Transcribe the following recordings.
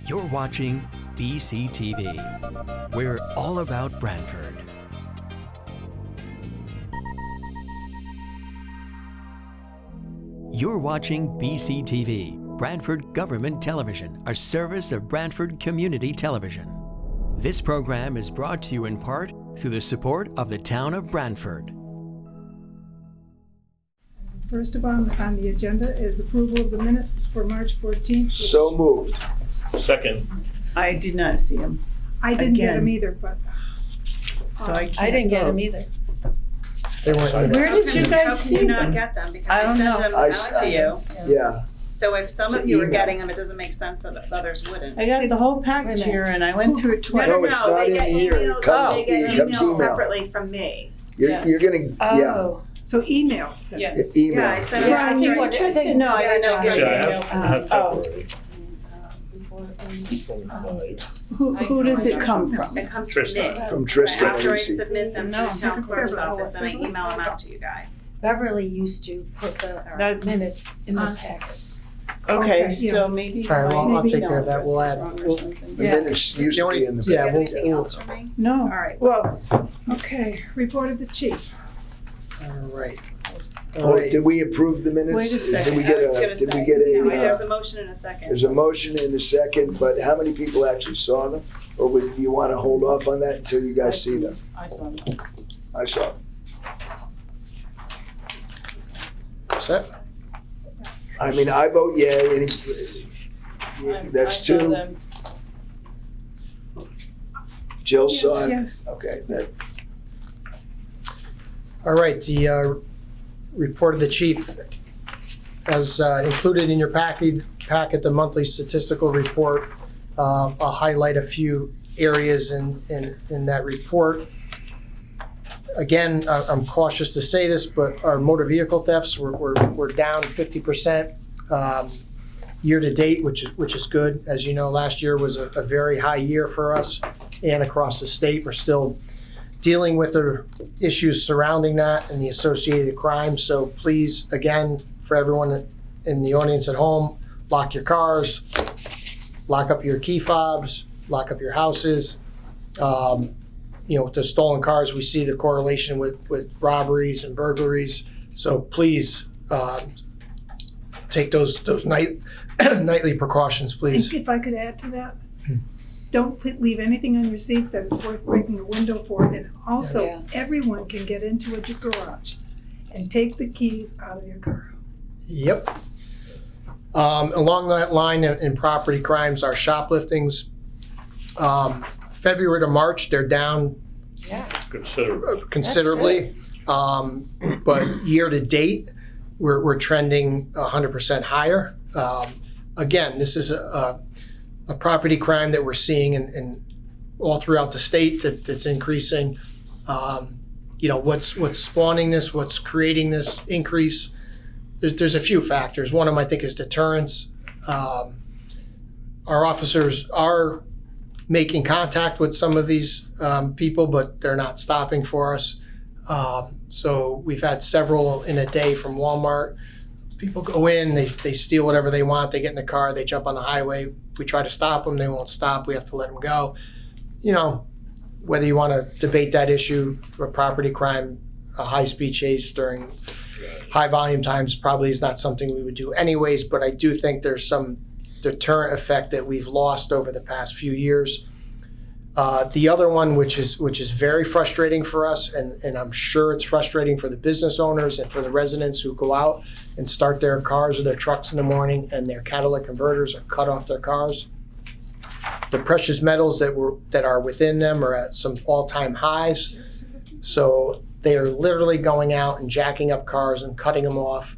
You're watching BCTV. We're all about Branford. You're watching BCTV, Branford Government Television, a service of Branford Community Television. This program is brought to you in part through the support of the town of Branford. First of all, on the agenda is approval of the minutes for March 14th. So moved. Second. I did not see him. I didn't get Again. them either, but So I can't I didn't get vote. them either. They weren't in Where there. did you guys see How can you not them? get them? Because I I don't sent know. them I out saw to you. Yeah. So if some It's of you are email. getting them, it doesn't make sense that others wouldn't. I got the whole package here and I went through it twice. No, it's not they in get here. It emails, comes- they get it comes emails email. separately from me. You're gonna, yeah, Oh, so email. them. yes. email. Yeah, I sent it Yeah, after I think I what sent Tristan, it. no, I didn't know. Yeah, Yeah, I have February. Who does it come from? It comes from me. Tristan. From Tristan After I Lucy. submit them to No. the town clerk's office, then I email them out to you guys. Beverly used to put the That- minutes in the packet. Okay, Okay, so maybe. All right, well, my I'll take email care of that. We'll address is add- wrong or we'll- something. The Yeah. minutes used to be in the. Do you Yeah, have we'll- anything else for me? No. All right. Well, Okay, report of the chief. All right. Oh, did we approve the minutes? Wait a second. Did we I get was gonna a, did we say, get no, a, there's a motion and a second. there's a motion and a second, but how many people actually saw them? Or would you wanna hold off on that until you guys see them? I saw them. I saw them. Set? I mean, I vote yay, that's I saw two. them. Jill saw it? Yes. Okay, that, All right, the report of the chief, as included in your packet, the monthly statistical report. I'll highlight a few areas in that report. Again, I'm cautious to say this, but our motor vehicle thefts, we're down 50% year to date, which is good. As you know, last year was a very high year for us and across the state. We're still dealing with the issues surrounding that and the associated crimes. So please, again, for everyone in the audience at home, lock your cars, lock up your key fobs, lock up your houses. With the stolen cars, we see the correlation with robberies and burglaries. So please take those nightly precautions, please. If I could add to that, don't leave anything on your seats that it's worth breaking a window for. And also, Yeah. everyone can get into a garage and take the keys out of your car. Yep. Along that line in property crimes, our shopliftings, February to March, they're down considerably. But year to date, we're trending 100% higher. Again, this is a property crime that we're seeing in all throughout the state that's increasing. What's spawning this, what's creating this increase? There's a few factors. One of them, I think, is deterrence. Our officers are making contact with some of these people, but they're not stopping for us. So we've had several in a day from Walmart. People go in, they steal whatever they want, they get in the car, they jump on the highway. We try to stop them, they won't stop, we have to let them go. Whether you want to debate that issue for a property crime, a high-speed chase during high volume times probably is not something we would do anyways, but I do think there's some deterrent effect that we've lost over the past few years. The other one, which is very frustrating for us, and I'm sure it's frustrating for the business owners and for the residents who go out and start their cars or their trucks in the morning and their catalytic converters are cut off their cars. The precious metals that are within them are at some all-time highs. So they are literally going out and jacking up cars and cutting them off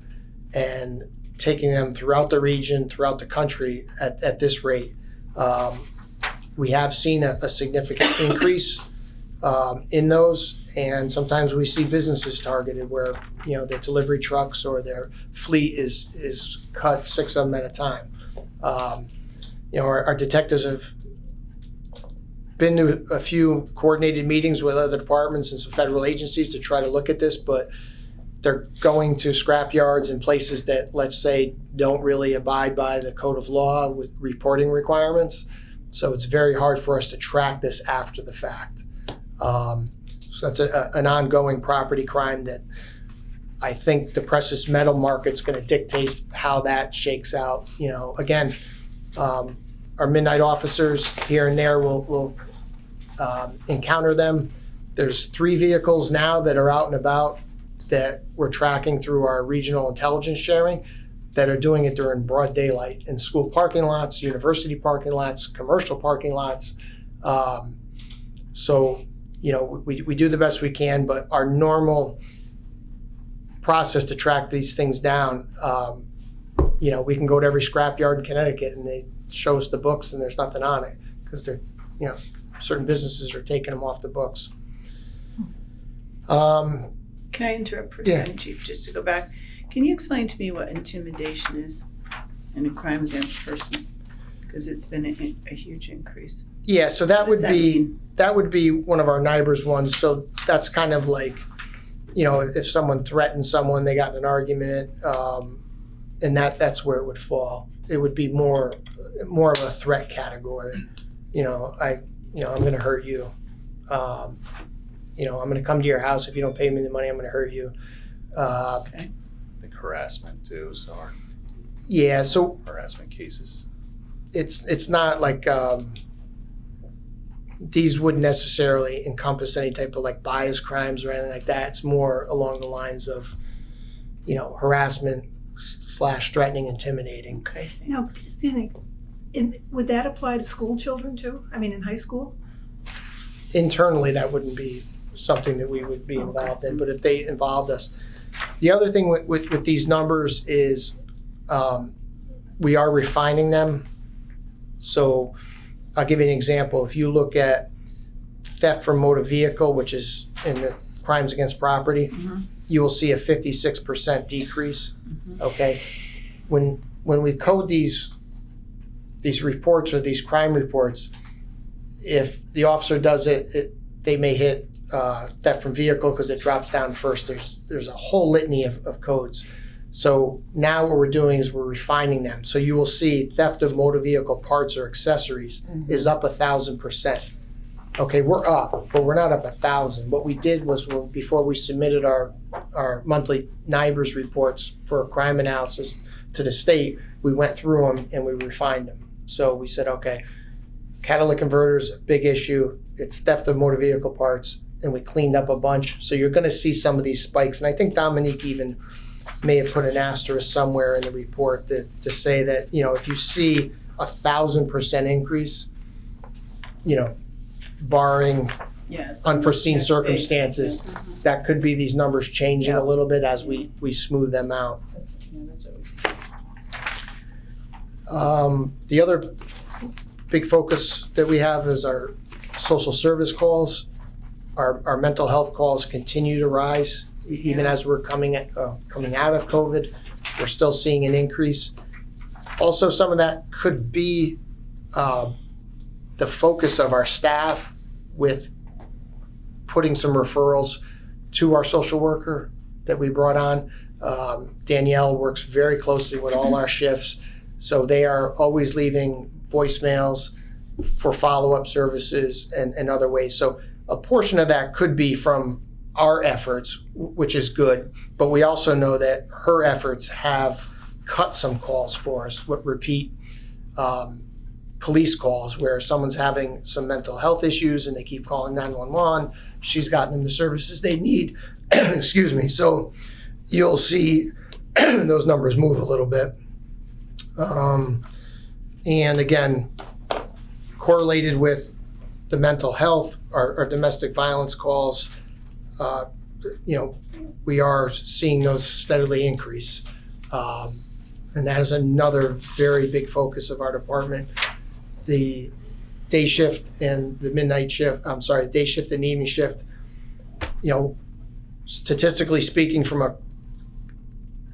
and taking them throughout the region, throughout the country at this rate. We have seen a significant increase in those, and sometimes we see businesses targeted where their delivery trucks or their fleet is cut, 6 of them at a time. Our detectives have been to a few coordinated meetings with other departments and some federal agencies to try to look at this, but they're going to scrap yards in places that, let's say, don't really abide by the code of law with reporting requirements. So it's very hard for us to track this after the fact. So that's an ongoing property crime that I think the precious metal market's going to dictate how that shakes out. You know, again, our midnight officers here and there will encounter them. There's 3 vehicles now that are out and about that we're tracking through our regional intelligence sharing that are doing it during broad daylight in school parking lots, university parking lots, commercial parking lots. So, you know, we do the best we can, but our normal process to track these things down, you know, we can go to every scrapyard in Connecticut and they show us the books and there's nothing on it because they're, you know, certain businesses are taking them off the books. Can I interrupt for a Yeah. second, Chief, just to go back? Can you explain to me what intimidation is in a crime against a person? Because it's been a huge increase. Yeah, so that What would does that be mean? that would be one of our neighbors ones. So that's kind of like, you know, if someone threatens someone, they got in an argument, and that's where it would fall. It would be more of a threat category. You know, I'm going to hurt you. You know, I'm going to come to your house if you don't pay me the money. I'm going to hurt you. Okay. Like harassment too, so our Yeah, so harassment cases. it's not like these wouldn't necessarily encompass any type of like bias crimes or anything like that. It's more along the lines of, you know, harassment / threatening, intimidating. Okay. Now, excuse me, would that apply to school children too? I mean, in high school? Internally, that wouldn't be something that we would be involved in, but if they involved us. The other thing with these numbers is we are refining them. So I'll give you an example. If you look at theft from motor vehicle, which is in the crimes against property, you will see a 56% decrease. Okay, when we code these reports or these crime reports, if the officer does it, they may hit theft from vehicle because it drops down first. There's a whole litany of codes. So now what we're doing is we're refining them. So you will see theft of motor vehicle parts or accessories is up 1,000%. Okay, we're up, but we're not up 1,000. What we did was before we submitted our monthly NIBRS reports for crime analysis to the state, we went through them and we refined them. So we said, okay, catalytic converters, big issue. It's theft of motor vehicle parts, and we cleaned up a bunch. So you're going to see some of these spikes. And I think Dominique even may have put an asterisk somewhere in the report to say that, you know, if you see 1,000% increase, you know, barring Yeah. it's- unforeseen yes, circumstances, that could be these numbers changing a little bit as we smooth them out. That's always. The other big focus that we have is our social service calls. Our mental health calls continue to rise, even as we're coming out of COVID. We're still seeing an increase. Also, some of that could be the focus of our staff with putting some referrals to our social worker that we brought on. Danielle works very closely with all our shifts, so they are always leaving voicemails for follow-up services and other ways. So a portion of that could be from our efforts, which is good, but we also know that her efforts have cut some calls for us, repeat police calls where someone's having some mental health issues and they keep calling 911. She's gotten them the services they need. Excuse me. So you'll see those numbers move a little bit. And again, correlated with the mental health, our domestic violence calls, you know, we are seeing those steadily increase. And that is another very big focus of our department. The day shift and the midnight shift, day shift and evening shift, you know, statistically speaking, from a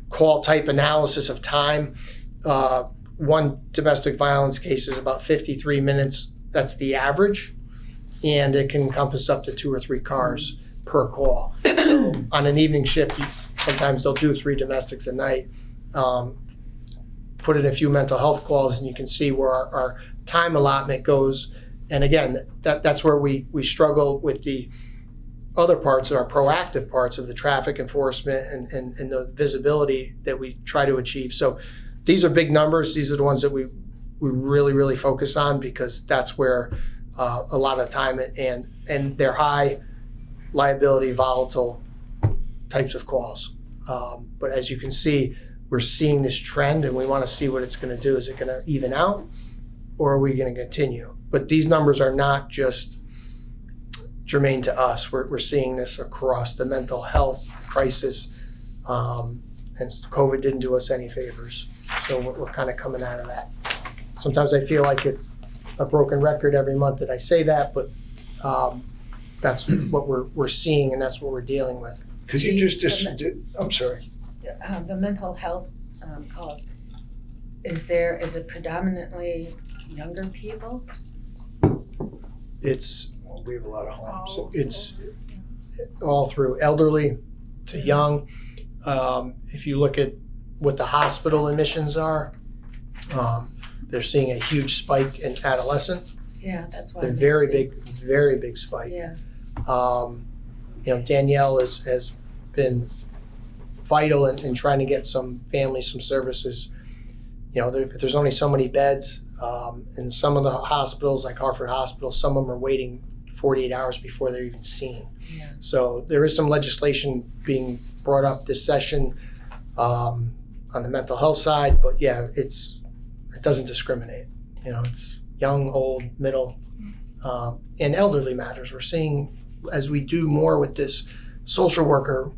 call type analysis of time, one domestic violence case is about 53 minutes. That's the average. And it can encompass up to 2 or 3 cars per call. So on an evening shift, sometimes they'll do 3 domestics a night. Put in a few mental health calls, and you can see where our time allotment goes. And again, that's where we struggle with the other parts, our proactive parts of the traffic enforcement and the visibility that we try to achieve. So these are big numbers. These are the ones that we really, really focus on, because that's where a lot of time and they're high liability, volatile types of calls. But as you can see, we're seeing this trend, and we want to see what it's going to do. Is it going to even out, or are we going to continue? But these numbers are not just germane to us. We're seeing this across the mental health crisis, and COVID didn't do us any favors. So we're kind of coming out of that. Sometimes I feel like it's a broken record every month that I say that, but that's what we're seeing, and that's what we're dealing with. Could you just, I'm sorry. The mental health calls, is it predominantly younger people? It's We have a lot of homes. it's all through elderly to young. If you look at what the hospital admissions are, they're seeing a huge spike in adolescent. Yeah, that's why. They're I'm very asking. big spike. Yeah. Danielle has been vital in trying to get some families some services. There's only so many beds. In some of the hospitals, like Hartford Hospital, some of them are waiting 48 hours before they're even seen. Yeah. So there is some legislation being brought up this session on the mental health side, but yeah, it doesn't discriminate. It's young, old, middle, and elderly matters. We're seeing, as we do more with this social worker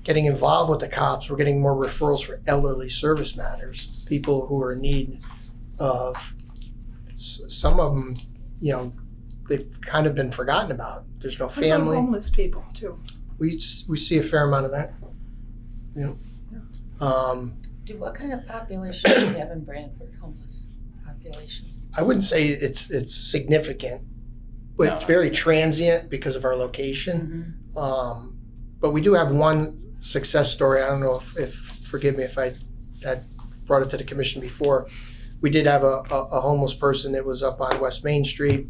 getting involved with the cops, we're getting more referrals for elderly service matters, people who are in need of, some of them, they've kind of been forgotten about. There's no What about family. homeless people too? We see a fair amount of that. What kind of population do you have in Branford, homeless population? I wouldn't say it's significant, but it's very transient because of our location. Mm-hmm. But we do have one success story. I don't know if forgive me if I had brought it to the commission before. We did have a homeless person that was up on West Main Street.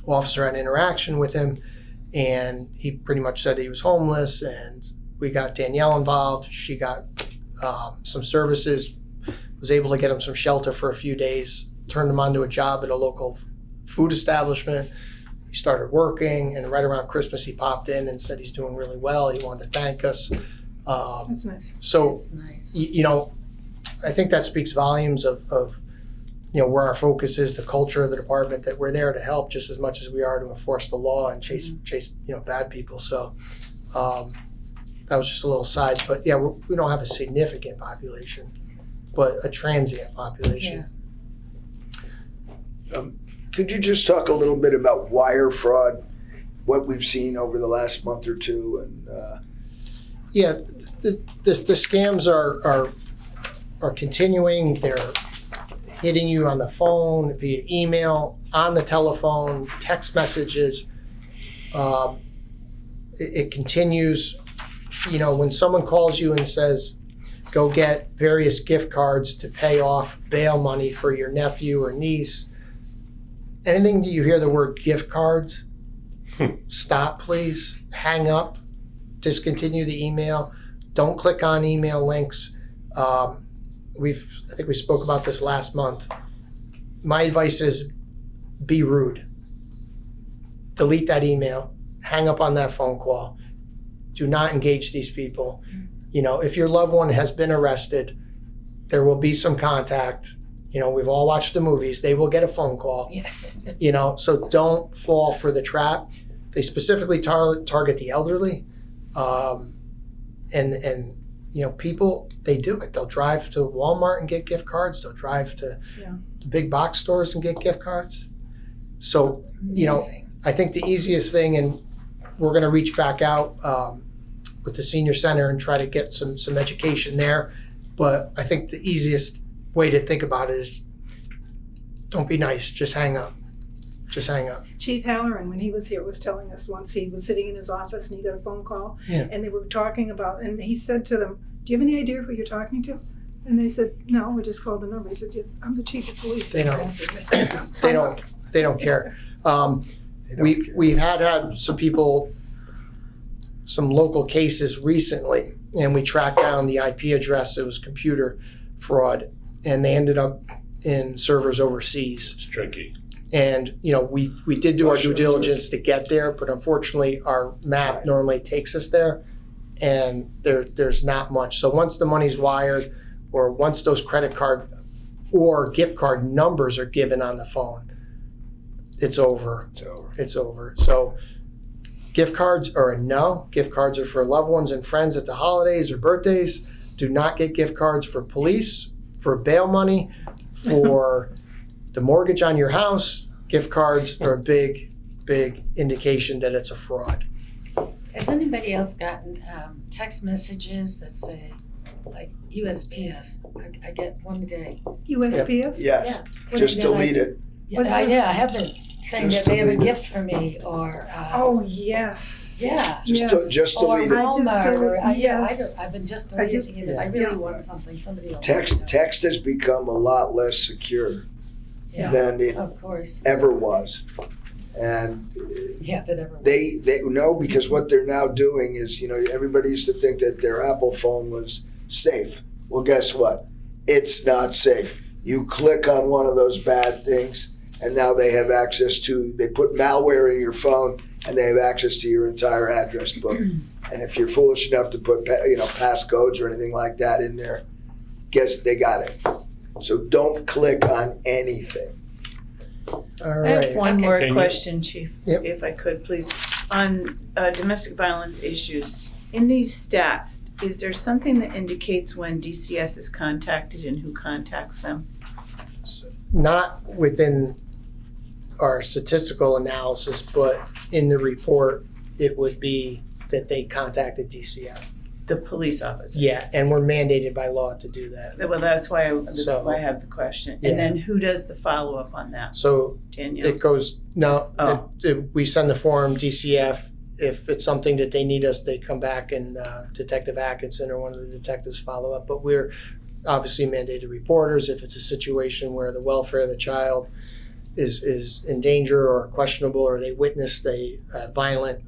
Officer had an interaction with him, and he pretty much said he was homeless, and we got Danielle involved. She got some services, was able to get him some shelter for a few days, turned him onto a job at a local food establishment. He started working, and right around Christmas he popped in and said he's doing really well. He wanted to thank us. That's nice. So, That's nice. I think that speaks volumes of where our focus is, the culture of the department, that we're there to help just as much as we are to enforce the law and chase bad people. So that was just a little side, but yeah, we don't have a significant population, but a transient population. Could you just talk a little bit about wire fraud, what we've seen over the last month or two, and Yeah, the scams are continuing. They're hitting you on the phone, via email, on the telephone, text messages. It continues. When someone calls you and says, go get various gift cards to pay off bail money for your nephew or niece, anything that you hear the word gift cards, stop, please. Hang up. Discontinue the email. Don't click on email links. I think we spoke about this last month. My advice is be rude. Delete that email. Hang up on that phone call. Do not engage these people. If your loved one has been arrested, there will be some contact. We've all watched the movies. They will get a phone call. Yeah. So don't fall for the trap. They specifically target the elderly. People, they do it. They'll drive to Walmart and get gift cards. They'll drive to the big box stores and get gift cards. So, Amazing. I think the easiest thing, and we're going to reach back out with the senior center and try to get some education there. But I think the easiest way to think about it is don't be nice. Just hang up. just hang up. Chief Halloran, when he was here, was telling us once he was sitting in his office and he got a phone call. Yeah. And they were talking about, and he said to them, do you have any idea who you're talking to? And they said, no, we just called the number. He said, I'm the chief of police. They don't care. We've had some people, some local cases recently, and we tracked down the IP address. It was computer fraud, and they ended up in servers overseas. It's tricky. And, we did do our due diligence to get there, but unfortunately our map normally takes us there, and there's not much. So once the money's wired, or once those credit card or gift card numbers are given on the phone, it's over. It's over. So gift cards are a no. Gift cards are for loved ones and friends at the holidays or birthdays. Do not get gift cards for police, for bail money, for the mortgage on your house. Gift cards are a big, big indication that it's a fraud. Has anybody else gotten text messages that say, like USPS? I get one a day. USPS? Yes, Yeah. just delete it. Yeah, I have been saying Just that they have a delete it. gift for me, or Oh, yes. Yeah. Just or delete it. Yes. I've been just I just- deleting it. I really want something. Somebody else. Text has become a lot less secure Yeah. than it Of course. ever was. And Yeah, but everyone. they no, because what they're now doing is, everybody used to think that their Apple phone was safe. Well, guess what? It's not safe. You click on one of those bad things, and now they have access to, they put malware in your phone, and they have access to your entire address book. And if you're foolish enough to put, passcodes or anything like that in there, guess they got it. So don't click on anything. All I right. have one more Can you- question, Chief, Yep. if I could, please. On domestic violence issues, in these stats, is there something that indicates when DCS is contacted and who contacts them? Not within our statistical analysis, but in the report, it would be that they contacted DCF. The police officer? Yeah, and we're mandated by law to do that. Well, that's why So- I have the question. Yeah. And then who does the follow-up on that? So Danielle? it goes, no, Oh. we send the form, DCF. If it's something that they need us, they come back and Detective Atkinson or one of the detectives follow up. But we're obviously mandated reporters. If it's a situation where the welfare of the child is in danger or questionable, or they witnessed a violent,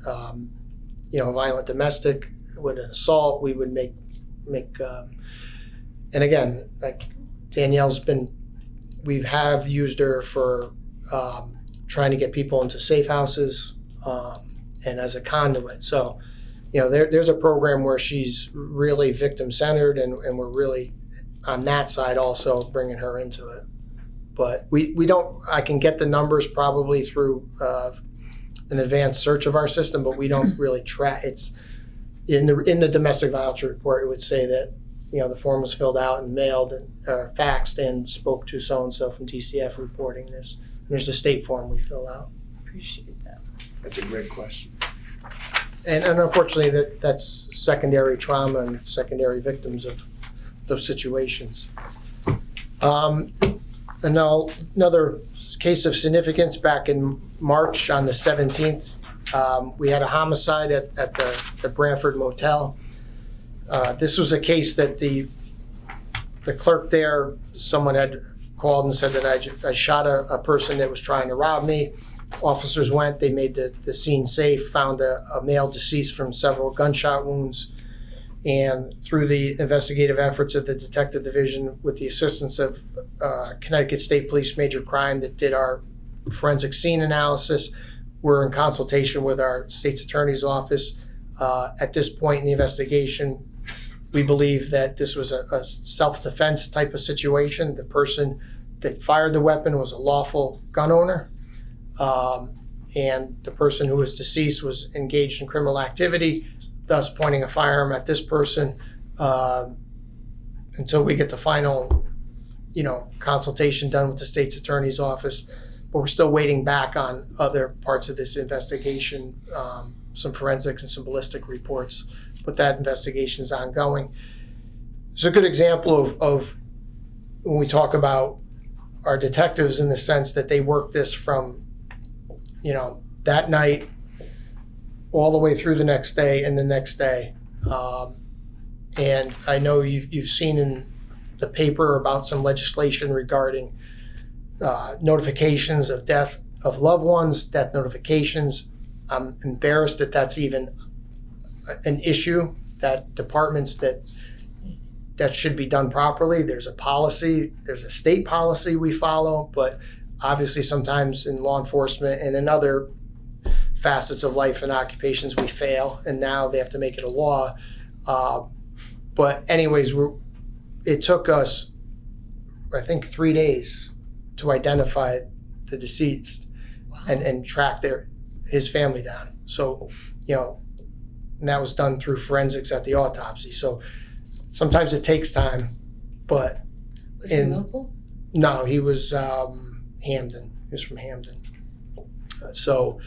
violent domestic with an assault, we would make. And again, like Danielle's we have used her for trying to get people into safe houses and as a conduit. So, there's a program where she's really victim centered, and we're really on that side also bringing her into it. But we don't. I can get the numbers probably through an advanced search of our system, but we don't really track. It's in the domestic violence report. It would say that the form was filled out and mailed or faxed and spoke to so and so from DCF reporting this. And there's a state form we fill out. Appreciate that. That's a great question. And unfortunately, that's secondary trauma and secondary victims of those situations. And now another case of significance back in March on the 17th. We had a homicide at the Branford motel. This was a case that the clerk there, someone had called and said that I shot a person that was trying to rob me. Officers went, they made the scene safe, found a male deceased from several gunshot wounds. And through the investigative efforts of the Detective Division with the assistance of Connecticut State Police Major Crime that did our forensic scene analysis, we're in consultation with our state's attorney's office. At this point in the investigation, we believe that this was a self-defense type of situation. The person that fired the weapon was a lawful gun owner. And the person who was deceased was engaged in criminal activity, thus pointing a firearm at this person until we get the final, consultation done with the state's attorney's office. But we're still waiting back on other parts of this investigation, some forensics and some ballistic reports, but that investigation is ongoing. It's a good example of when we talk about our detectives in the sense that they work this from that night, all the way through the next day and the next day. And I know you've seen in the paper about some legislation regarding notifications of death of loved ones, death notifications. I'm embarrassed that that's even an issue, that departments that should be done properly. There's a policy, there's a state policy we follow, but obviously sometimes in law enforcement and in other facets of life and occupations we fail, and now they have to make it a law. But anyways, it took us, I think, 3 days to identify the deceased and track his family down. So, and that was done through forensics at the autopsy. So sometimes it takes time, but Was he local? No, he was Hamden. He was from Hamden. So,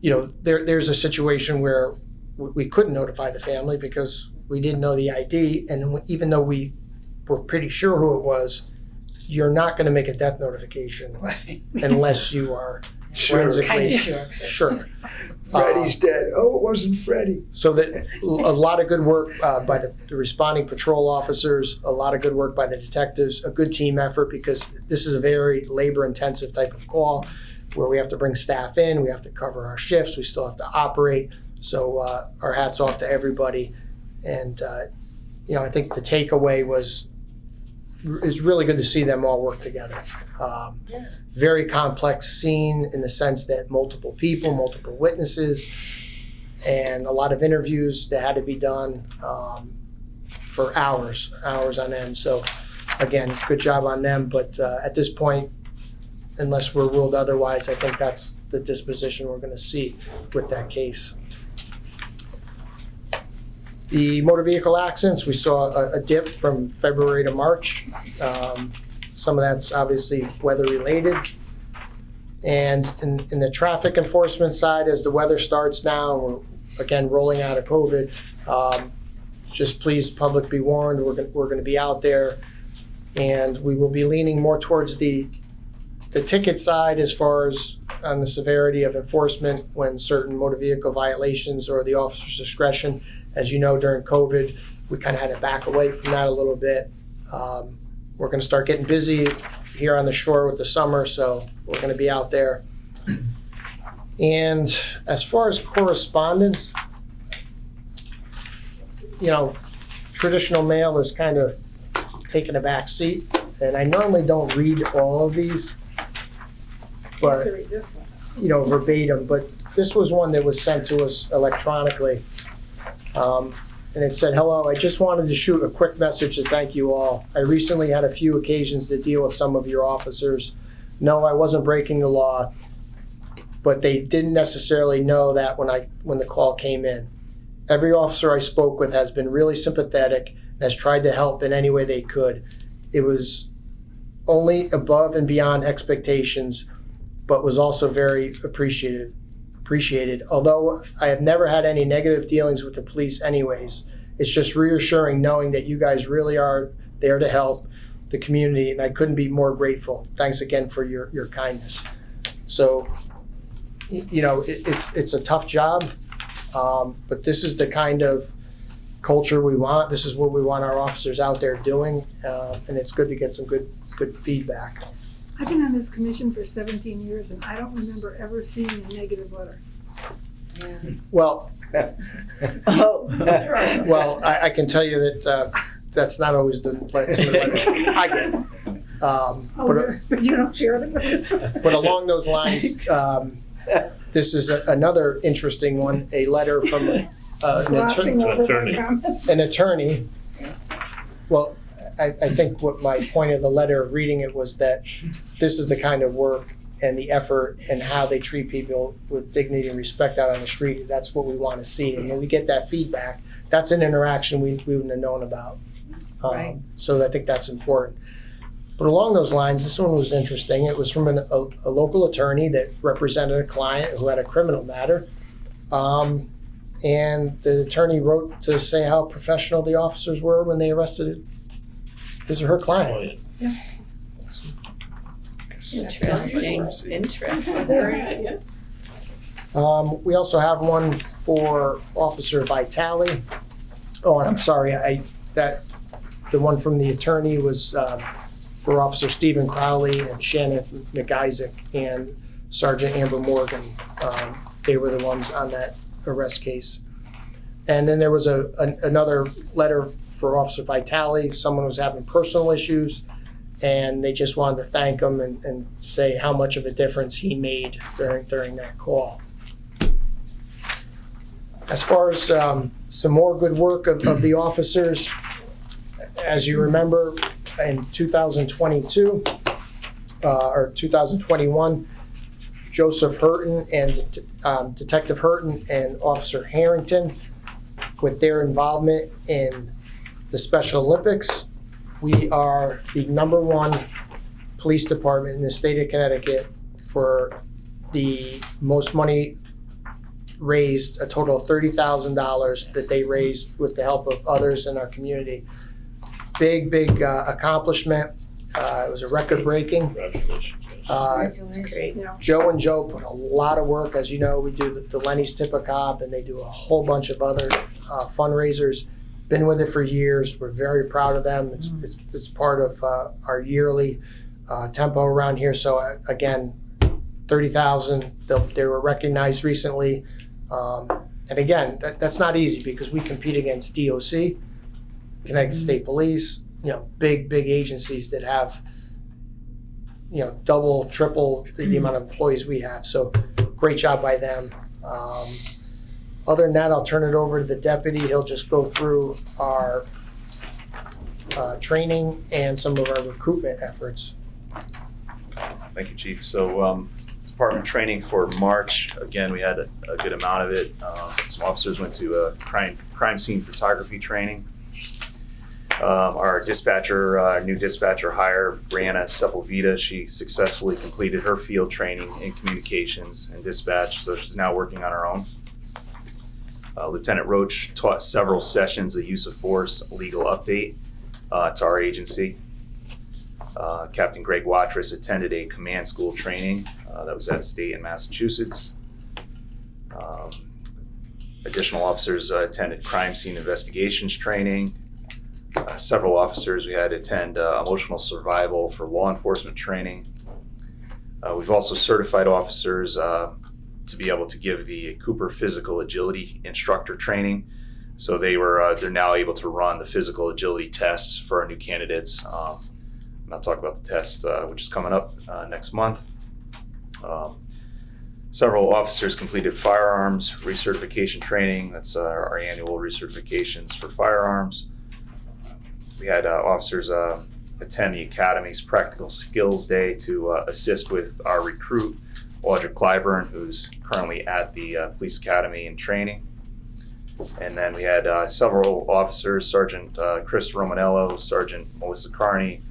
there's a situation where we couldn't notify the family because we didn't know the ID, and even though we were pretty sure who it was, you're not going to make a death notification unless you are forensically sure. Freddie's dead. Oh, it wasn't Freddie. So that a lot of good work by the responding patrol officers, a lot of good work by the detectives, a good team effort, because this is a very labor-intensive type of call where we have to bring staff in, we have to cover our shifts, we still have to operate. So our hats off to everybody. And, I think the takeaway it's really good to see them all work together. Very complex scene in the sense that multiple people, multiple witnesses, and a lot of interviews that had to be done for hours on end. So again, good job on them. But at this point, unless we're ruled otherwise, I think that's the disposition we're going to see with that case. The motor vehicle accidents, we saw a dip from February to March. Some of that's obviously weather related. And in the traffic enforcement side, as the weather starts now, and we're again rolling out of COVID, just please, public, be warned, we're going to be out there, and we will be leaning more towards the ticket side as far as on the severity of enforcement when certain motor vehicle violations or the officer's discretion. As you know, during COVID, we kind of had to back away from that a little bit. We're going to start getting busy here on the shore with the summer, so we're going to be out there. And as far as correspondence, traditional mail is kind of taking a back seat, and I normally don't read all of these, You have but to read this one. verbatim, but this was one that was sent to us electronically. And it said, "Hello, I just wanted to shoot a quick message to thank you all. I recently had a few occasions to deal with some of your officers. No, I wasn't breaking the law, but they didn't necessarily know that when the call came in. Every officer I spoke with has been really sympathetic and has tried to help in any way they could. It was only above and beyond expectations, but was also very appreciated. Although I have never had any negative dealings with the police anyways. It's just reassuring knowing that you guys really are there to help the community, and I couldn't be more grateful. Thanks again for your kindness." So, it's a tough job, but this is the kind of culture we want. This is what we want our officers out there doing, and it's good to get some good feedback. I've been on this commission for 17 years, and I don't remember ever seeing a negative letter. Yeah. Well, I can tell you that that's not always some of the letters I get. But you don't share them with us? But along those lines, this is another interesting one, a letter from Glossing over my attorney. comments. an attorney. Well, I think what my point of the letter of reading it was that this is the kind of work and the effort and how they treat people with dignity and respect out on the street. That's what we want to see. And when we get that feedback, that's an interaction we wouldn't have known about. Right. So I think that's important. But along those lines, this one was interesting. It was from a local attorney that represented a client who had a criminal matter. And the attorney wrote to say how professional the officers were when they arrested his or her client. Yeah. Interesting. Very Yeah. We also have one for Officer Vitale. Oh, and I'm sorry, the one from the attorney was for Officer Stephen Crowley and Shannon McIsaac and Sergeant Amber Morgan. They were the ones on that arrest case. And then there was another letter for Officer Vitale. Someone was having personal issues, and they just wanted to thank him and say how much of a difference he made during that call. As far as some more good work of the officers, as you remember, in 2022 or 2021, Joseph Hurton and Detective Hurton and Officer Harrington, with their involvement in the Special Olympics, we are the #1 police department in the state of Connecticut for the most money raised, a total of $30,000 that they raised with the help of others in our community. Big accomplishment. It was a record-breaking. Congratulations. That's great. Joe and Joe put a lot of work. As you know, we do the Lenny's Tip-A-Cop, and they do a whole bunch of other fundraisers. Been with it for years. We're very proud of them. It's part of our yearly tempo around here. So again, 30,000. They were recognized recently, and again, that's not easy because we compete against DOC, Connecticut State Police. Big agencies that have double, triple the amount of employees we have. So great job by them. Other than that, I'll turn it over to the deputy. He'll just go through our training and some of our recruitment efforts. Thank you, Chief. So department training for March, again, we had a good amount of it. Some officers went to crime scene photography training. Our dispatcher, new dispatcher hire, Brianna Sepulveda, she successfully completed her field training in communications and dispatch, so she's now working on her own. Lieutenant Roach taught several sessions of use of force legal update to our agency. Captain Greg Watrous attended a command school training that was at state in Massachusetts. Additional officers attended crime scene investigations training. Several officers we had attend emotional survival for law enforcement training. We've also certified officers to be able to give the Cooper physical agility instructor training. So they're now able to run the physical agility tests for our new candidates. And I'll talk about the test, which is coming up next month. Several officers completed firearms recertification training. That's our annual recertifications for firearms. We had officers attend the Academy's Practical Skills Day to assist with our recruit, Audra Clyburn, who's currently at the Police Academy in training. And then we had several officers, Sergeant Chris Romanello, Sergeant Melissa Carney,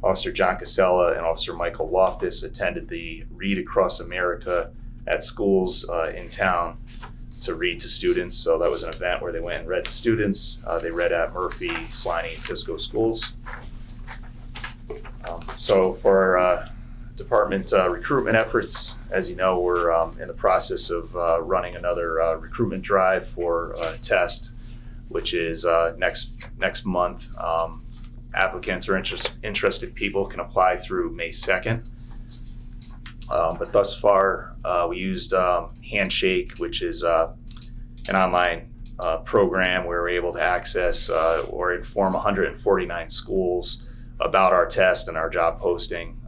Officer John Casella, and Officer Michael Loftus attended the Read Across America at schools in town to read to students. So that was an event where they went and read to students. They read at Murphy, Sliney, and Tisco schools. So for our department recruitment efforts, as you know, we're in the process of running another recruitment drive for test, which is next month. Applicants or interested people can apply through May 2nd. But thus far, we used Handshake, which is an online program where we're able to access or inform 149 schools about our test and our job posting.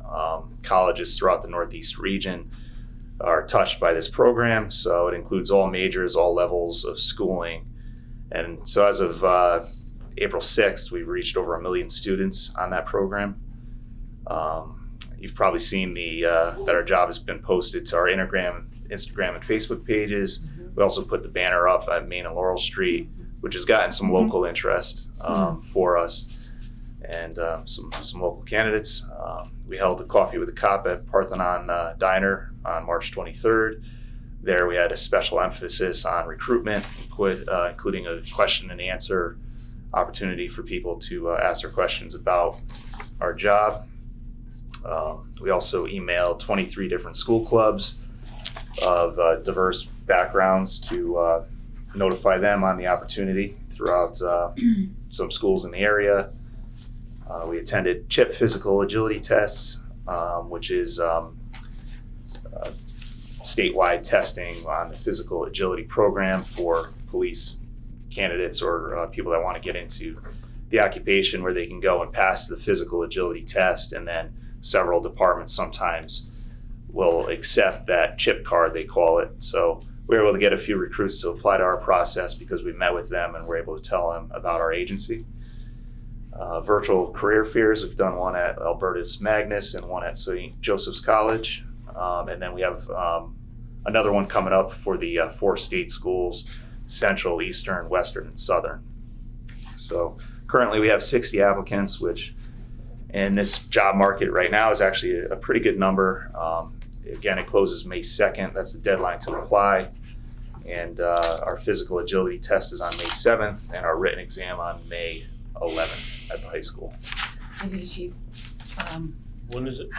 Colleges throughout the Northeast region are touched by this program, so it includes all majors, all levels of schooling. And so as of April 6th, we've reached over 1 million students on that program. You've probably seen that our job has been posted to our Instagram and Facebook pages. We also put the banner up at Main and Laurel Street, which has gotten some local interest for us and some local candidates. We held a coffee with a cop at Parthenon Diner on March 23rd. There we had a special emphasis on recruitment, including a question and answer opportunity for people to ask their questions about our job. We also emailed 23 different school clubs of diverse backgrounds to notify them on the opportunity throughout some schools in the area. We attended CHIP physical agility tests, which is statewide testing on the physical agility program for police candidates or people that want to get into the occupation, where they can go and pass the physical agility test, and then several departments sometimes will accept that CHIP card, they call it. So we were able to get a few recruits to apply to our process because we met with them and were able to tell them about our agency. Virtual career fairs, we've done one at Alberta's Magnus and one at St. Joseph's College. And then we have another one coming up for the 4 state schools, Central, Eastern, Western, and Southern. So currently we have 60 applicants, which in this job market right now is actually a pretty good number. Again, it closes May 2nd. That's the deadline to apply. And our physical agility test is on May 7th and our written exam on May 11th at the high school. Deputy Chief, When is it?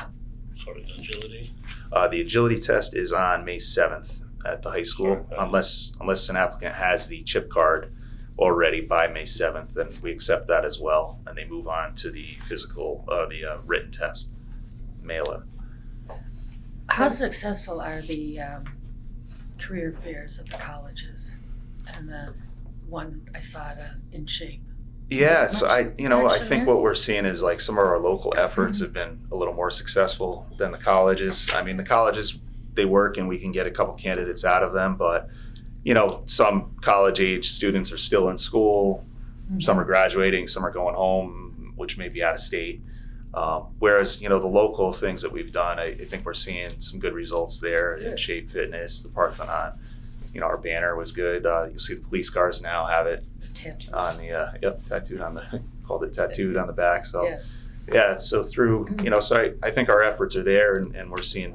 Sorry, agility? The agility test is on May 7th at the high school, Okay. unless an applicant has the CHIP card already by May 7th, then we accept that as well, and they move on to the written test, May 11th. how successful are the career fairs at the colleges? And the one I saw at In Shape. Yeah, so I action think there? what we're seeing is like some of our local efforts have been a little more successful than the colleges. I mean, the colleges, they work and we can get a couple candidates out of them, but some college age students are still in school, some are graduating, some are going home, which may be out of state. Whereas, the local things that we've done, I think we're seeing some good results there. In Shape Fitness, the Parthenon, our banner was good. You'll see the police cars now have it The tattoo. on the, tattooed on the, called it tattooed on the back. So, Yeah. so through, so I think our efforts are there and we're seeing,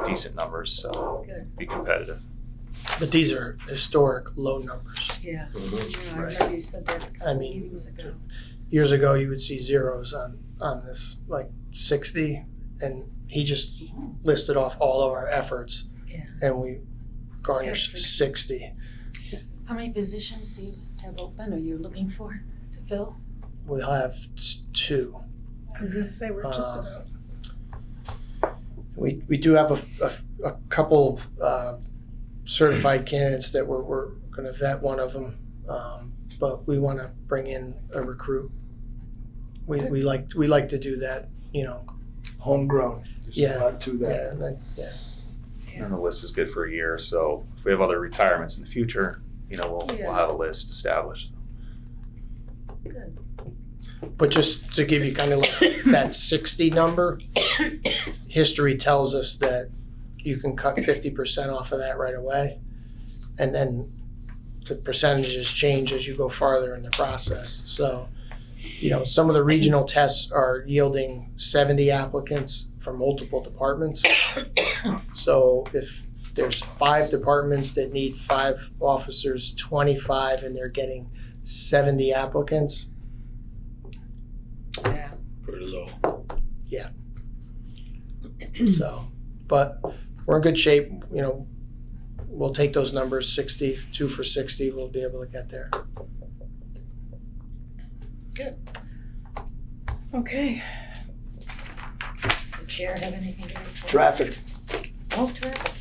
decent numbers. So Good. be competitive. But these are historic low numbers. Yeah. Mm-hmm. I remember you said that a I couple mean, meetings ago. years ago, you would see zeros on this, like 60, and he just listed off all of our efforts, Yeah. and we garnished Yeah, 60. How many positions do you have open or you're looking for to fill? We'll have 2. I was gonna say, we're just Um, about, We do have a couple certified candidates that we're going to vet one of them, but we want to bring in a recruit. We like to do that, Homegrown. There's Yeah. a lot to that. Yeah, and Yeah. And the list is good for a year. So if we have other retirements in the future, we'll have a list established. Good. But just to give you kind of like that 60 number, history tells us that you can cut 50% off of that right away. And then the percentages change as you go farther in the process. So, some of the regional tests are yielding 70 applicants from multiple departments. So if there's 5 departments that need 5 officers, 25, and they're getting 70 applicants, Yeah. Pretty low. so, but we're in good shape, we'll take those numbers, 60, 2 for 60, we'll be able to get there. Good. okay. Does the chair have anything to report? Traffic. Oh, traffic.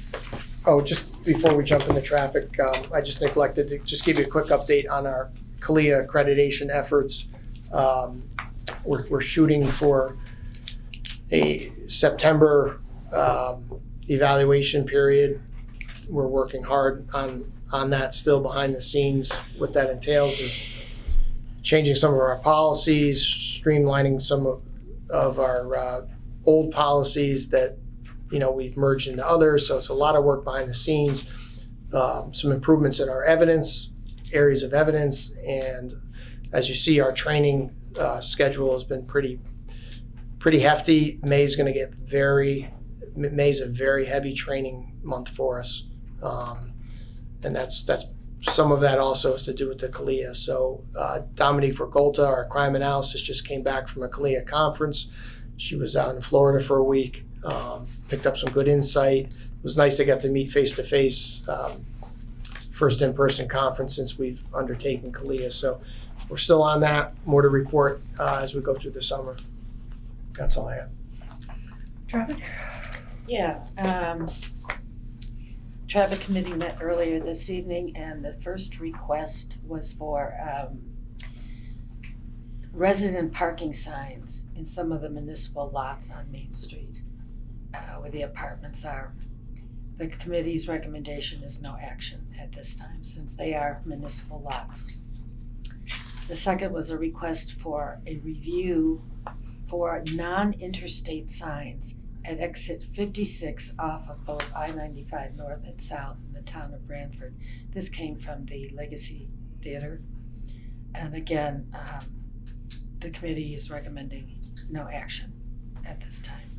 Oh, just before we jump into traffic, I just neglected to just give you a quick update on our CALIA accreditation efforts. We're shooting for a September evaluation period. We're working hard on that still behind the scenes. What that entails is changing some of our policies, streamlining some of our old policies that we've merged into others. So it's a lot of work behind the scenes. Some improvements in our areas of evidence, and as you see, our training schedule has been pretty hefty. May's a very heavy training month for us, and that's some of that also has to do with the CALIA. So Dominique Vergolta, our crime analyst, just came back from a CALIA conference. She was out in Florida for a week, picked up some good insight, was nice to get to meet face to face. First in-person conference since we've undertaken CALIA. So we're still on that. More to report as we go through the summer. That's all I have. Traffic? Yeah, traffic committee met earlier this evening, and the first request was for resident parking signs in some of the municipal lots on Main Street where the apartments are. The committee's recommendation is no action at this time since they are municipal lots. The second was a request for a review for non-interstate signs at exit 56 off of both I-95 North and South in the town of Branford. This came from the Legacy Theater. And again, the committee is recommending no action at this time.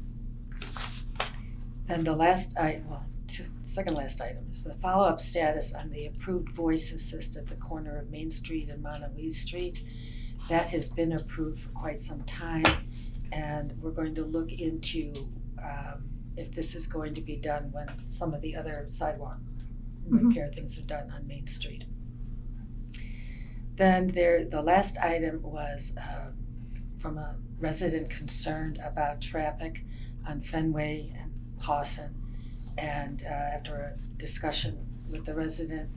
Then second last item is the follow-up status on the approved voice assist at the corner of Main Street and Montague Street. That has been approved for quite some time, and we're going to look into if this is going to be done when some of the other sidewalk repair things are done on Main Street. Then the last item was from a resident concerned about traffic on Fenway and Pawson. And after a discussion with the resident,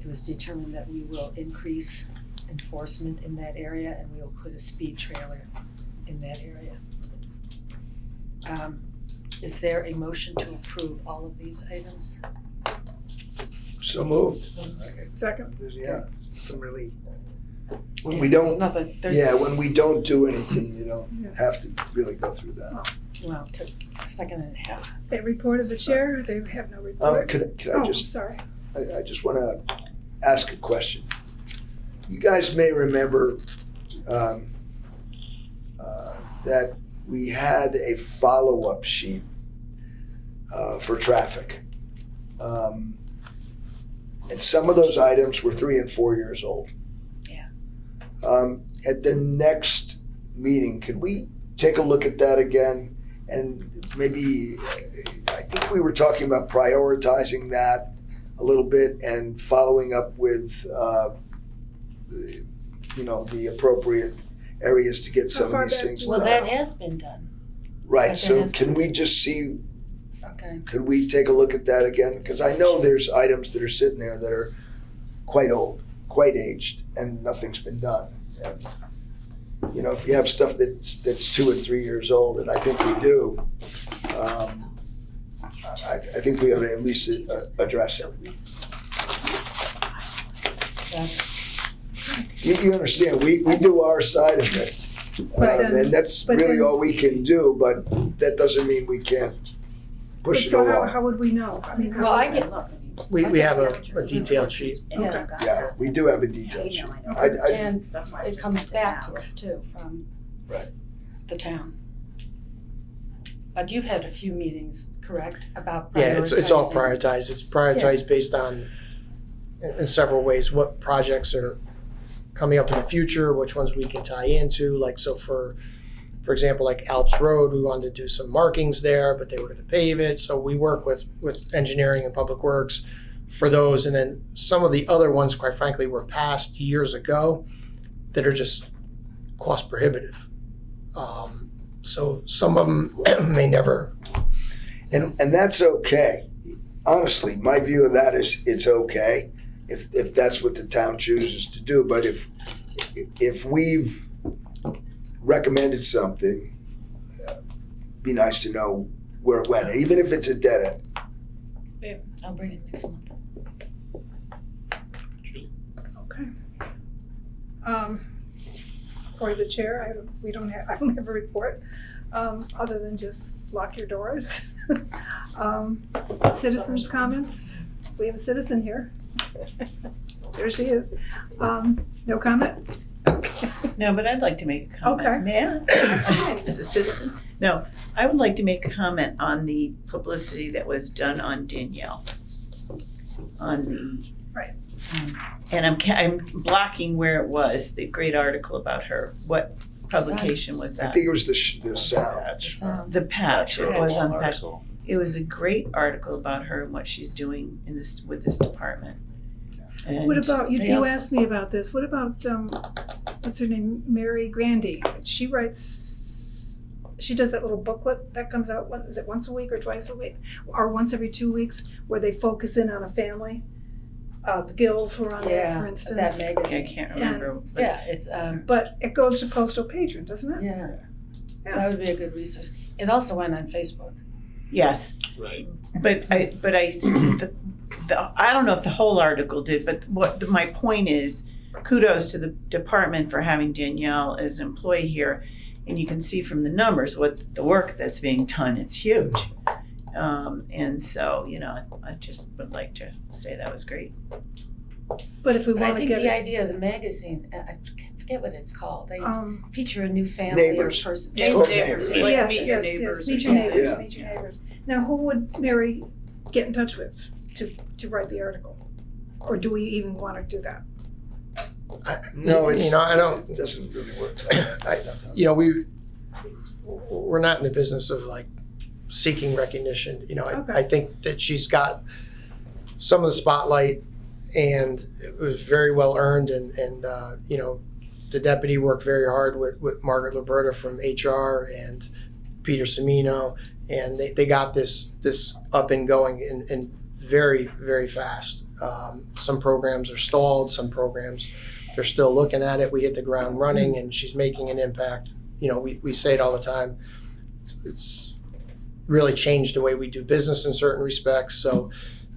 it was determined that we will increase enforcement in that area and we will put a speed trailer in that area. Is there a motion to approve all of these items? So moved. Second. Yeah, some really, when we don't, when we don't do anything, you don't have to really go through that. Well, to second and a half. A report of the chair, they have no report. Could I just, sorry. I just want to ask a question. You guys may remember that we had a follow-up sheet for traffic. And some of those items were 3 and 4 years old. Yeah. At the next meeting, could we take a look at that again? And maybe, I think we were talking about prioritizing that a little bit and following up with, the appropriate areas to get some of these things done. Well, that has been done. Right, so can we just see, Okay. could we take a look at that again? Because I know there's items that are sitting there that are quite old, quite aged, and nothing's been done. And, if you have stuff that's 2 and 3 years old, and I think we do, I think we ought to at least address it. You understand, we do our side of it. And that's really all we can do, but that doesn't mean we can't push it along. How would we know? I mean, Well, I get, We have a detailed sheet. Okay. Yeah, we do have a detailed sheet. and it comes back to us too from Right. the town. But you've had a few meetings, correct, about prioritizing? Yeah, it's all prioritized. It's prioritized based on, in several ways, what projects are coming up in the future, which ones we can tie into. Like, so for example, like Alps Road, we wanted to do some markings there, but they were going to pave it. So we work with engineering and public works for those. And then some of the other ones, quite frankly, were passed years ago that are just cost prohibitive. So some of them may never. And that's okay. Honestly, my view of that is it's okay if that's what the town chooses to do. But if we've recommended something, be nice to know where it went, even if it's a dead end. Yeah, I'll bring it next month. Okay. For the chair, I don't have a report, other than just lock your doors. Citizens' comments. We have a citizen here. There she is. No comment? Okay. No, but I'd like to make a comment. Okay. May I? As a citizen? No, I would like to make a comment on the publicity that was done on Danielle. On the. Right. And I'm blocking where it was, the great article about her. What publication was I that? think it was the sound. The sound. The patch, it was on patch. it was a great article about her and what she's doing in this with this department. And What about, They you also- asked me about this, what about, what's her name, Mary Grandy? She writes, she does that little booklet that comes out, is it once a week or twice a week? Or once every 2 weeks, where they focus in on a family? The Gills were on there, for that instance. I magazine. can't remember. but- Yeah, it's, But it goes to Postal Patron, doesn't it? yeah, Yeah. that would be a good resource. It also went on Facebook. Yes, Right. but I don't know if the whole article did, but my point is, kudos to the department for having Danielle as an employee here, and you can see from the numbers what the work that's being done. It's huge, and so I just would like to say that was great. But if we But I want to think get the it, idea of the magazine, I forget what it's called. They um, feature a new family Neighbors. or person. It's called Neighbors. Neighbors. Like yes, meet your yes, neighbors yes, or meet your something. neighbors, Yeah. meet your neighbors. Now, who would Mary get in touch with to write the article? Or do we even want to do that? No, it's, I don't. it doesn't really work. We're not in the business of like seeking recognition. Okay. I think that she's got some of the spotlight, and it was very well earned. And the deputy worked very hard with Margaret Liberta from HR and Peter Semino, and they got this up and going and very, very fast. Some programs are stalled. Some programs, they're still looking at it. We hit the ground running, and she's making an impact. We say it all the time. It's really changed the way we do business in certain respects. So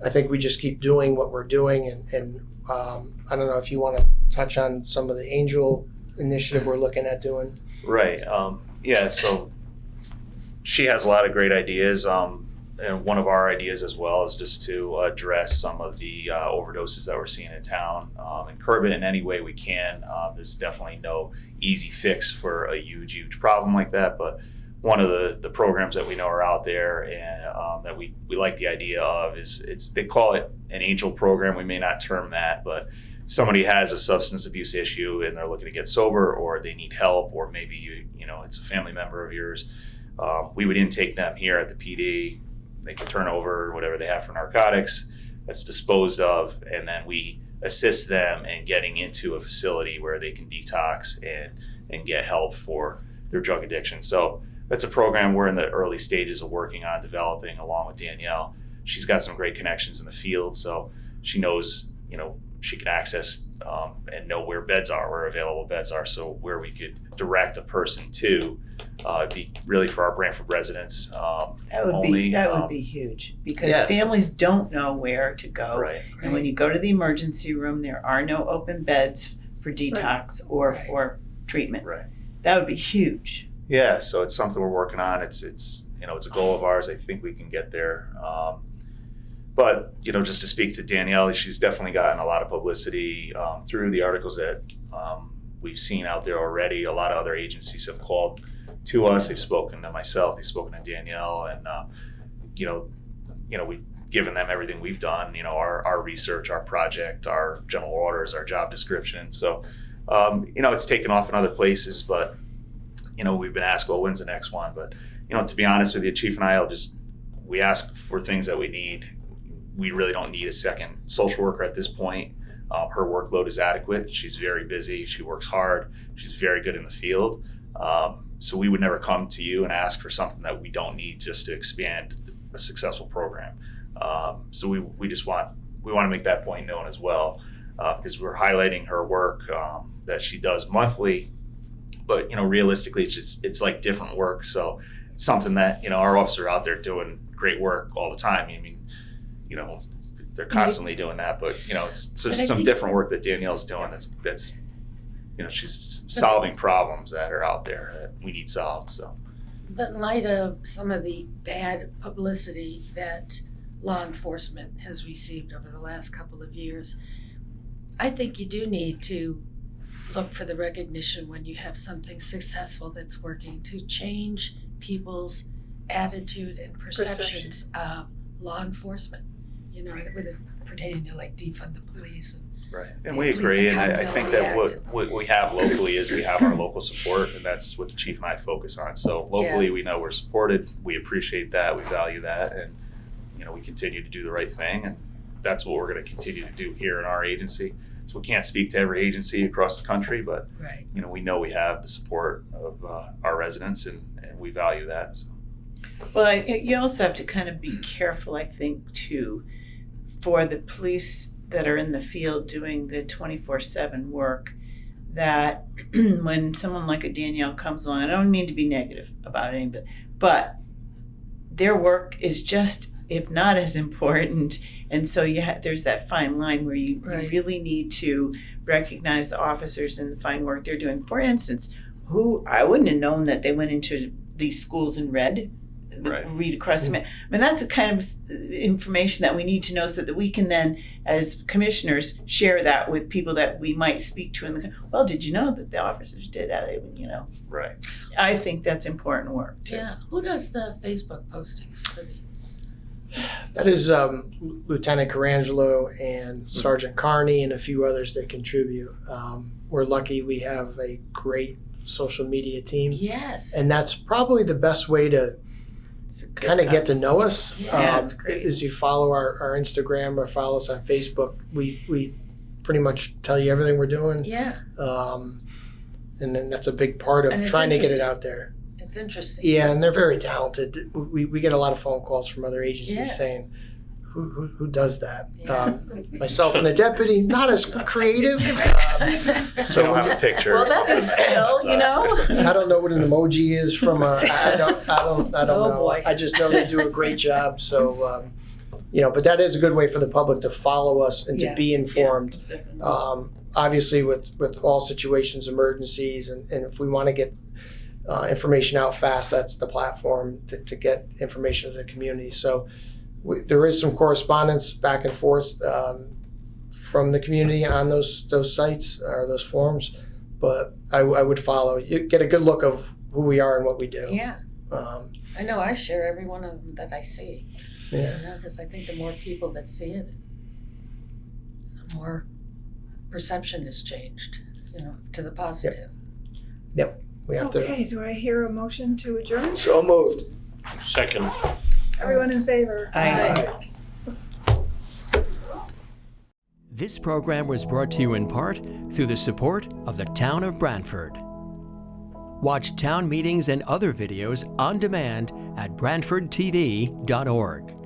I think we just keep doing what we're doing. And I don't know if you want to touch on some of the Angel initiative we're looking at doing. Right. Yeah. So she has a lot of great ideas. And one of our ideas as well is just to address some of the overdoses that we're seeing in town and curb it in any way we can. There's definitely no easy fix for a huge problem like that. But one of the programs that we know are out there and that we like the idea of is they call it an Angel program. We may not term that, but somebody has a substance abuse issue and they're looking to get sober, or they need help, or maybe it's a family member of yours. We would intake them here at the PD. They can turn over whatever they have for narcotics that's disposed of, and then we assist them in getting into a facility where they can detox and get help for their drug addiction. So that's a program we're in the early stages of working on developing along with Danielle. She's got some great connections in the field, so she knows, she can access and know where beds are, where available beds are, so where we could direct a person to be really for our Branford residents That would only. be huge, because yes. families don't know where to go. Right. And when you go to the emergency room, there are no open beds for detox or Right. for treatment. Right. That would be huge. Yeah, so it's something we're working on. It's it's a goal of ours. I think we can get there. But just to speak to Danielle, she's definitely gotten a lot of publicity through the articles that we've seen out there already. A lot of other agencies have called to us. They've spoken to myself. They've spoken to Danielle, and we've given them everything we've done. Our research, our project, our general orders, our job description. So it's taken off in other places, but we've been asked, well, when's the next one? But to be honest with you, Chief and I we ask for things that we need. We really don't need a second social worker at this point. Her workload is adequate. She's very busy. She works hard. She's very good in the field. So we would never come to you and ask for something that we don't need just to expand a successful program. So we want to make that point known as well, because we're highlighting her work that she does monthly. But realistically, it's like different work. So it's something that our officers are out there doing great work all the time. I mean, they're constantly doing that, but it's just some different work that Danielle's doing. That's she's solving problems that are out there that we need solved. So, But in light of some of the bad publicity that law enforcement has received over the last couple of years, I think you do need to look for the recognition when you have something successful that's working to change people's attitude and perceptions of law enforcement, with it pertaining to like defund the police and Right, and we Police agree, and I accountability think that act. what we have locally is we have our local support, and that's what the chief and I focus on. So locally, we know we're supported, we appreciate that, we value that, and, you know, we continue to do the right thing, and that's what we're gonna continue to do here in our agency. So we can't speak to every agency across the country, but, Right. you know, we know we have the support of our residents, and we value that, so. Well, you also have to kind of be careful, I think, too, for the police that are in the field doing the 24/7 work, that when someone like a Danielle comes along, I don't mean to be negative about anybody, but their work is just, if not as important. And so there's that fine line where you really need to recognize the officers and the fine work they're doing. For instance, I wouldn't have known that they went into these schools and read across the map. I mean, that's the kind of information that we need to know, so that we can then, as commissioners, share that with people that we might speak to well, did you know that the officers did that? You know. Right. I think that's important work too. Yeah. Who does the Facebook postings for the? That is Lieutenant Carangelo and Sergeant Carney and a few others that contribute. We're lucky we have a great social media team. Yes. And that's probably the best way to kind of get to know us. Yeah, that's great. Is you follow our Instagram or follow us on Facebook. We pretty much tell you everything we're doing. Yeah. And then that's a big part of And it's trying to get it interesting. out there. It's interesting. Yeah, and they're very talented. We get a lot of phone calls from other agencies Yeah. saying, who does that? Yeah. Myself and the deputy, not as creative. So we don't have a picture. Well, that's a skill, you know. I don't know what an emoji is from I don't Oh, know. boy. I just know they do a great job. So, you know, but that is a good way for the public to follow us and to be informed. Obviously, with all situations, emergencies, and if we want to get information out fast, that's the platform to get information to the community. So there is some correspondence back and forth from the community on those sites or those forums, but I would follow. You get a good look of who we are and what we do. Yeah. I know I share every one of them that I see. Yeah. You know, because I think the more people that see it, the more perception is changed, you know, to the positive. We have to. Okay, do I hear a motion to adjourn? So moved. Second. Everyone in favor? Aye. This program was brought to you in part through the support of the Town of Branford. Watch town meetings and other videos on demand at BranfordTV.org.